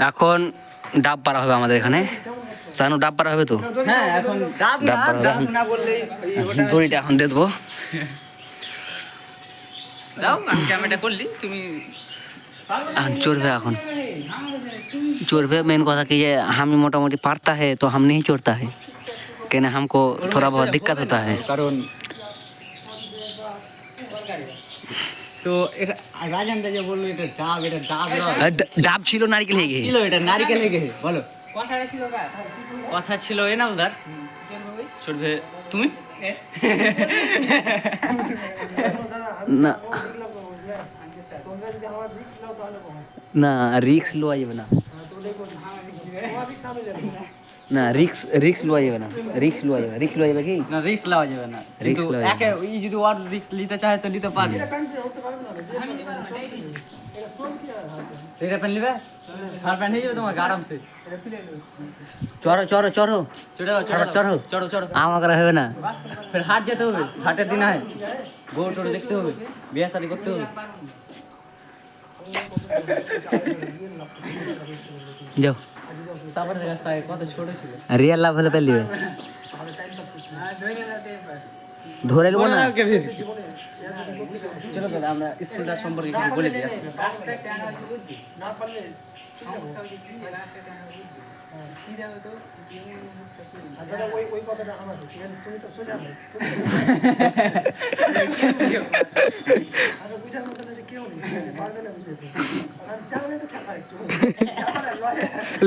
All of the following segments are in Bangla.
এখন ডাব পাড়া হবে আমাদের এখানে। সানু ডাব পাড়া হবে তো? হ্যাঁ এখন ডাব না বললেই দড়িটা এখন দিয়ে দেবো। দাও আমি ক্যামেরাটা করলি তুমি चोरबे এখন चोरबे मेन কথা कि ये हमें मोटा मोटी पारता है तो हम नहीं चोरता है, कहना हमको थोड़ा बहुत दिक्कत होता है। কারণ তো রাজান দা যে বললো এটা ডাব ডাব ছিল নারকেল হয়ে গেছে, ছিল এটা নারকেল হয়ে গেছে। বলো কথাটা ছিল কার? কথা ছিল এনালদার। চলবে তুমি না না রিক্স লওয়া যাবে না, না রিক্স লওয়া যাবে না, রিক্স লওয়া যাবে কি না? রিস্ক লওয়া যাবে না, কিন্তু একে এই যদি ওর রিস্ক নিতে চায় তো নিতে পারবে। এটা পেন লিবে আর পেন হয়ে যাবে তোমার আরামসে। চড়ো চড়ো চড়ো চড়ো চড়ো চড়ো আমাকে হবে না, ফের হাট যেতে হবে, হাটের দিন হয় গরু টরু দেখতে হবে, বিয়ে শাদি করতে হবে। যাও সাবানের রাস্তায় কত ছোট ছিল, রিয়েল লাভ হলে পেলে দিবে, ধরে নেবো না। চলো দাদা আমরা স্কুলটা সম্পর্কে কিছু বলে দিই আসলে।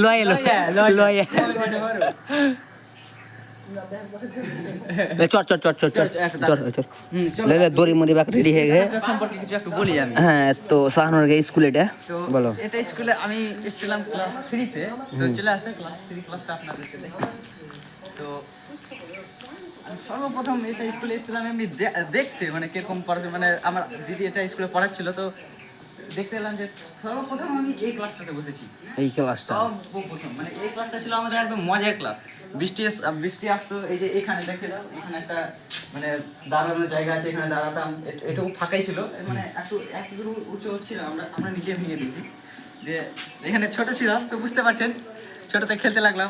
লয়ে লয়ে চট চট চট চট চট চট ले ले দড়ি মরি বাক রেডি হয়ে গেছে। সম্পর্কে কিছু একটু বলি আমি। হ্যাঁ তো শাহানুর গে স্কুল এটা বলো। এটা স্কুলে আমি এসেছিলাম ক্লাস 3 তে, তো চলে আসে ক্লাস 3 ক্লাসটা আপনাদের সাথে। তো আমি সর্বপ্রথম এটা স্কুলে এসেছিলাম এমনি দেখতে, মানে কিরকম পড়াশোনা, মানে আমার দিদি এটা স্কুলে পড়াচ্ছিল, তো দেখতে এলাম যে সর্বপ্রথম আমি এই ক্লাসটাতে বসেছি। এই ক্লাসটা সর্বপ্রথম মানে এই ক্লাসটা ছিল আমাদের একদম মজার ক্লাস। বৃষ্টি আসতো, এই যে এখানে দেখে দাও, এখানে একটা মানে দাঁড়ানোর জায়গা আছে, এখানে দাঁড়াতাম, এটুকু ফাঁকাই ছিল, মানে একটু দূর উঁচু ছিল, আমরা নিচে ভেঙে দিয়েছি। দিয়ে এখানে ছোট ছিলাম তো বুঝতে পারছেন, ছোটতে খেলতে লাগলাম,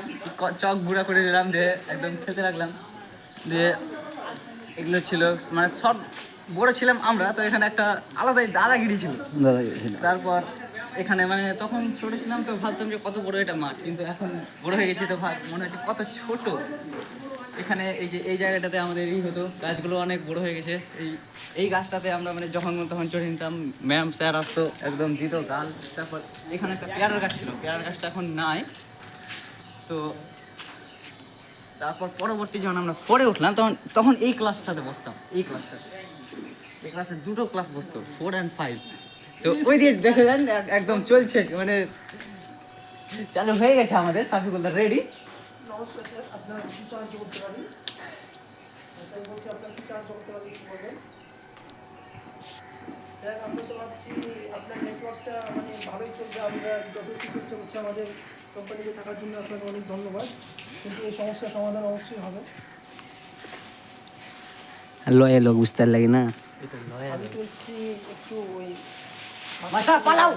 চক গুঁড়া করে দিলাম, দিয়ে একদম খেলতে লাগলাম। দিয়ে এগুলো ছিল, মানে সব বড় ছিলাম আমরা, তো এখানে একটা আলাদাই দাদাগিরি ছিল। তারপর এখানে মানে তখন ছোট ছিলাম তো ভাবতাম যে কত বড় এটা মাঠ, কিন্তু এখন বড় হয়ে গেছি তো মনে হচ্ছে কত ছোট। এখানে এই যে এই জায়গাটাতে আমাদের এই হতো, গাছগুলো অনেক বড় হয়ে গেছে। এই গাছটাতে আমরা মানে যখন তখন চড়ে নিতাম, ম্যাম স্যার আসতো একদম দিত গাল। তারপর এখানে একটা পেয়ারার গাছ ছিল, পেয়ারার গাছটা এখন নাই। তো তারপর পরবর্তী যখন আমরা 4-এ উঠলাম তখন এই ক্লাসটাতে বসতাম, এই ক্লাসে দুটো ক্লাস বসতো, 4 and 5। তো ওই দিয়ে দেখে যান একদম চলছে, মানে চালু হয়ে গেছে আমাদের সাফিকুলদা রেডি। নমস্কার স্যার, আপনার কি সাহায্য করতে পারি? স্যার বলছি আপনার কি সাহায্য করতে পারি একটু বলবেন। স্যার আমরা তো ভাবছি আপনার নেটওয়ার্কটা মানে ভালোই চলবে, আমরা যথেষ্ট চেষ্টা করছি আমাদের কোম্পানিতে থাকার জন্য, আপনাকে অনেক ধন্যবাদ, কিন্তু এই সমস্যার সমাধান অবশ্যই হবে। লয়ে লোক বুঝতে লাগে না, আমি তো এসছি একটু ওই পালাও